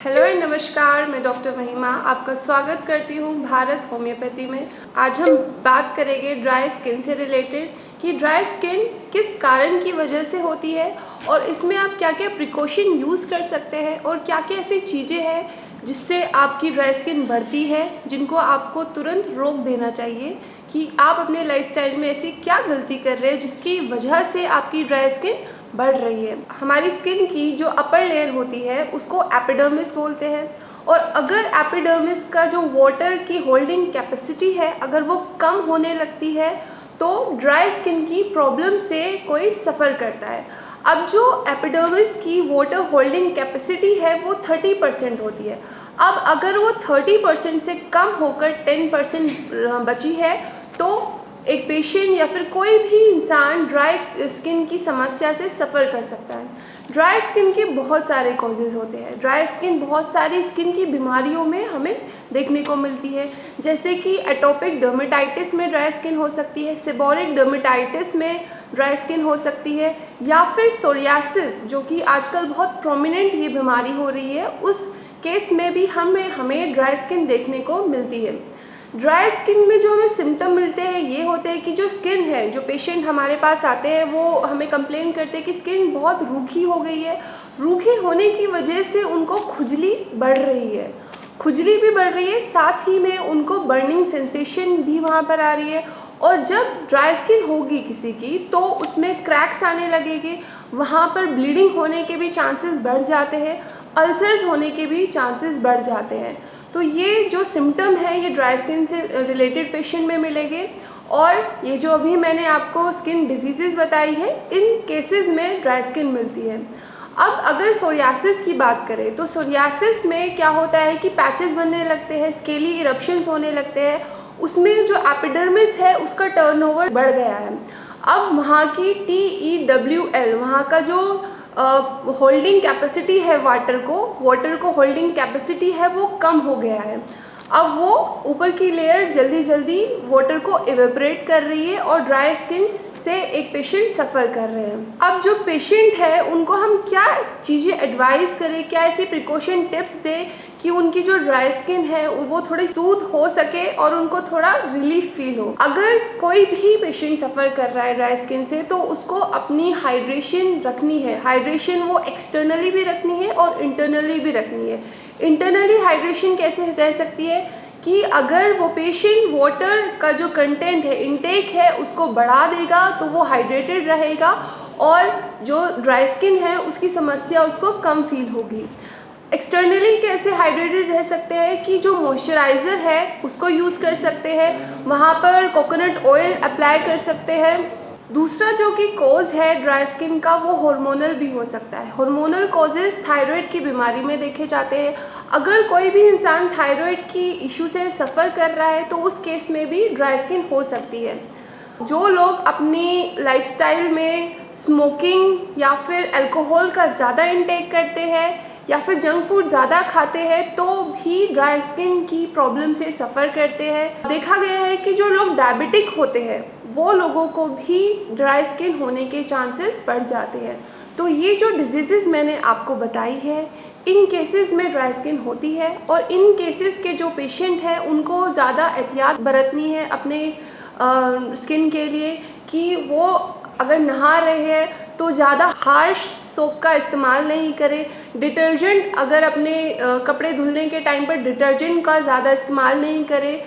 Hello and नमस्कार, मैं doctor महिमा आपका स्वागत करती हूँ भारत होम्योपैथी में। आज हम बात करेंगे ड्राई स्किन से रिलेटेड कि ड्राई स्किन किस कारण की वजह से होती है और इसमें आप क्या क्या प्रिकॉशन यूज़ कर सकते हैं और क्या क्या ऐसी चीज़ें हैं जिससे आपकी ड्राई स्किन बढ़ती है, जिनको आपको तुरंत रोक देना चाहिए कि आप अपने लाइफस्टाइल में ऐसी क्या गलती कर रहे हैं जिसकी वजह से आपकी ड्राई स्किन बढ़ रही है। हमारी स्किन की जो अपर लेयर होती है उसको एपिडर्मिस बोलते हैं, और अगर एपिडर्मिस का जो वाटर की होल्डिंग कैपेसिटी है अगर वो कम होने लगती है तो ड्राई स्किन की प्रॉब्लम से कोई सफ़र करता है। अब जो एपिडर्मिस की वाटर होल्डिंग कैपेसिटी है वो 30% होती है। अब अगर वो 30% से कम होकर 10% बची है तो एक पेशेंट या फिर कोई भी इंसान ड्राई स्किन की समस्या से सफ़र कर सकता है। ड्राई स्किन के बहुत सारे कॉजेज़ होते हैं। ड्राई स्किन बहुत सारी स्किन की बीमारियों में हमें देखने को मिलती है, जैसे कि एटोपिक डर्मेटाइटिस में ड्राई स्किन हो सकती है, सेबोरिक डर्मेटाइटिस में ड्राई स्किन हो सकती है, या फिर सोरियासिस जो कि आजकल बहुत प्रोमिनेंट ये बीमारी हो रही है, उस केस में भी हमें ड्राई स्किन देखने को मिलती है। ड्राई स्किन में जो हमें सिम्टम मिलते हैं ये होते हैं कि जो स्किन है, जो पेशेंट हमारे पास आते हैं वो हमें कंप्लेन करते हैं कि स्किन बहुत रूखी हो गई है। रूखी होने की वजह से उनको खुजली बढ़ रही है, खुजली भी बढ़ रही है, साथ ही में उनको बर्निंग सेंसेशन भी वहाँ पर आ रही है। और जब ड्राई स्किन होगी किसी की तो उसमें क्रैक्स आने लगेंगे, वहाँ पर ब्लीडिंग होने के भी चांसेस बढ़ जाते हैं, अल्सर्स होने के भी चांसेस बढ़ जाते हैं। तो ये जो सिम्टम है ये ड्राई स्किन से रिलेटेड पेशेंट में मिलेंगे। और ये जो अभी मैंने आपको स्किन डिजीज़ेज़ बताई है, इन केसेस में ड्राई स्किन मिलती है। अब अगर सोरियासिस की बात करें तो सोरियासिस में क्या होता है कि पैचेस बनने लगते हैं, स्केली इरप्शंस होने लगते हैं, उसमें जो एपिडर्मिस है उसका टर्नओवर बढ़ गया है। अब वहाँ की TEWL, वहाँ का जो होल्डिंग कैपेसिटी है वाटर को होल्डिंग कैपेसिटी है वो कम हो गया है। अब वो ऊपर की लेयर जल्दी जल्दी वाटर को इवेपरेट कर रही है और ड्राई स्किन से एक पेशेंट सफ़र कर रहे हैं। अब जो पेशेंट है उनको हम क्या चीज़ें एडवाइस करें, क्या ऐसी प्रिकॉशन टिप्स दें कि उनकी जो ड्राई स्किन है वो थोड़ी सूद हो सके और उनको थोड़ा रिलीफ फील हो। अगर कोई भी पेशेंट सफ़र कर रहा है ड्राई स्किन से तो उसको अपनी हाइड्रेशन रखनी है। हाइड्रेशन वो एक्सटर्नली भी रखनी है और इंटरनली भी रखनी है। इंटरनली हाइड्रेशन कैसे रह सकती है कि अगर वो पेशेंट वाटर का जो कंटेंट है, इनटेक है, उसको बढ़ा देगा तो वो हाइड्रेटेड रहेगा और जो ड्राई स्किन है उसकी समस्या उसको कम फील होगी। एक्सटर्नली कैसे हाइड्रेटेड रह सकते हैं कि जो मॉइस्चराइज़र है उसको यूज़ कर सकते हैं, वहाँ पर कोकोनट ऑयल अप्लाई कर सकते हैं। दूसरा जो कि कॉज है ड्राई स्किन का वो हार्मोनल भी हो सकता है। हार्मोनल कॉजेज़ थायराइड की बीमारी में देखे जाते हैं। अगर कोई भी इंसान थायराइड की इशू से सफ़र कर रहा है तो उस केस में भी ड्राई स्किन हो सकती है। जो लोग अपनी लाइफस्टाइल में स्मोकिंग या फिर अल्कोहल का ज़्यादा इंटेक करते हैं या फिर जंक फूड ज़्यादा खाते हैं तो भी ड्राई स्किन की प्रॉब्लम से सफ़र करते हैं। देखा गया है कि जो लोग डायबिटिक होते हैं वो लोगों को भी ड्राई स्किन होने के चांसेस बढ़ जाते हैं। तो ये जो डिजीज़ेज़ मैंने आपको बताई है इन केसेस में ड्राई स्किन होती है, और इन केसेस के जो पेशेंट हैं उनको ज़्यादा एहतियात बरतनी है अपने स्किन के लिए कि वो अगर नहा रहे हैं तो ज़्यादा हार्श सोप का इस्तेमाल नहीं करें। डिटर्जेंट अगर अपने कपड़े धुलने के टाइम पर डिटर्जेंट का ज़्यादा इस्तेमाल नहीं करें।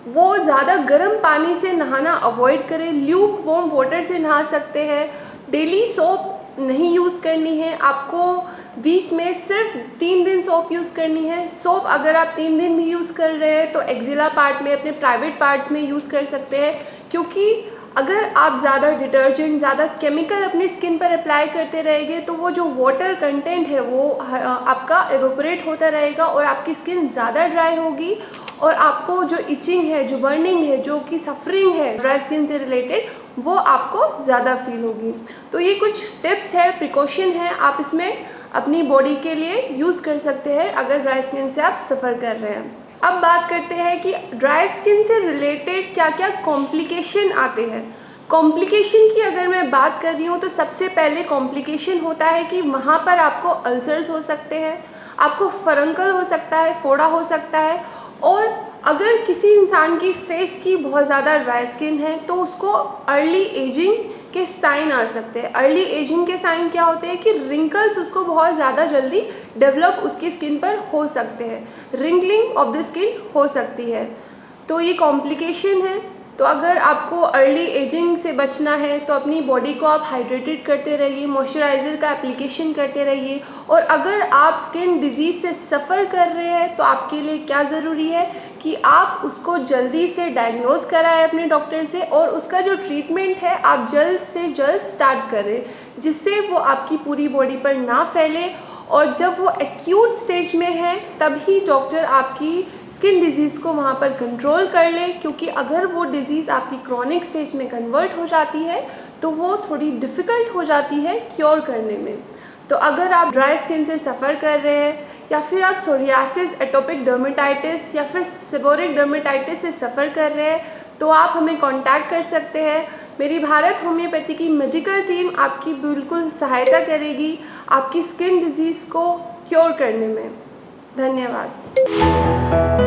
वो ज़्यादा गर्म पानी से नहाना अवॉइड करें, ल्यूक वार्म वाटर से नहा सकते हैं। डेली सोप नहीं यूज़ करनी है, आपको वीक में सिर्फ 3 दिन सोप यूज़ करनी है। सोप अगर आप 3 दिन भी यूज़ कर रहे हैं तो एक्जिला पार्ट में, अपने प्राइवेट पार्ट्स में यूज़ कर सकते हैं, क्योंकि अगर आप ज़्यादा डिटर्जेंट, ज़्यादा केमिकल अपनी स्किन पर अप्लाई करते रहेंगे तो वो जो वाटर कंटेंट है वो आपका एवोपरेट होता रहेगा और आपकी स्किन ज़्यादा ड्राई होगी और आपको जो इचिंग है, जो बर्निंग है, जो कि सफरिंग है ड्राई स्किन से रिलेटेड, वो आपको ज़्यादा फील होगी। तो ये कुछ टिप्स है, प्रिकॉशन है, आप इसमें अपनी बॉडी के लिए यूज़ कर सकते हैं अगर ड्राई स्किन से आप सफ़र कर रहे हैं। अब बात करते हैं कि ड्राई स्किन से रिलेटेड क्या क्या कॉम्प्लिकेशन आते हैं। कॉम्प्लिकेशन की अगर मैं बात कर रही हूँ तो सबसे पहले कॉम्प्लिकेशन होता है कि वहाँ पर आपको अल्सर्स हो सकते हैं, आपको फरंकल हो सकता है, फोड़ा हो सकता है। और अगर किसी इंसान की फेस की बहुत ज़्यादा ड्राई स्किन है तो उसको अर्ली एजिंग के साइन आ सकते हैं। अर्ली एजिंग के साइन क्या होते हैं कि रिंकल्स उसको बहुत ज़्यादा जल्दी डेवलप उसकी स्किन पर हो सकते हैं, रिंकलिंग ऑफ द स्किन हो सकती है। तो ये कॉम्प्लिकेशन है। तो अगर आपको अर्ली एजिंग से बचना है तो अपनी बॉडी को आप हाइड्रेटेड करते रहिए, मॉइस्चराइज़र का एप्लीकेशन करते रहिए। और अगर आप स्किन डिजीज़ से सफ़र कर रहे हैं तो आपके लिए क्या ज़रूरी है कि आप उसको जल्दी से डायग्नोज कराएं अपने डॉक्टर से, और उसका जो ट्रीटमेंट है आप जल्द से जल्द स्टार्ट करें, जिससे वो आपकी पूरी बॉडी पर ना फैले। और जब वो एक्यूट स्टेज में है तभी डॉक्टर आपकी स्किन डिजीज़ को वहाँ पर कंट्रोल कर ले, क्योंकि अगर वो डिज़ीज़ आपकी क्रॉनिक स्टेज में कन्वर्ट हो जाती है तो वो थोड़ी डिफ़िकल्ट हो जाती है क्योर करने में। तो अगर आप ड्राई स्किन से सफ़र कर रहे हैं या फिर आप सोरियासिस, एटोपिक डर्मेटाइटिस या फिर सेबोरिक डर्मेटाइटिस से सफ़र कर रहे हैं तो आप हमें कांटेक्ट कर सकते हैं। मेरी भारत होम्योपैथी की मेडिकल टीम आपकी बिल्कुल सहायता करेगी आपकी स्किन डिजीज़ को क्योर करने में। धन्यवाद।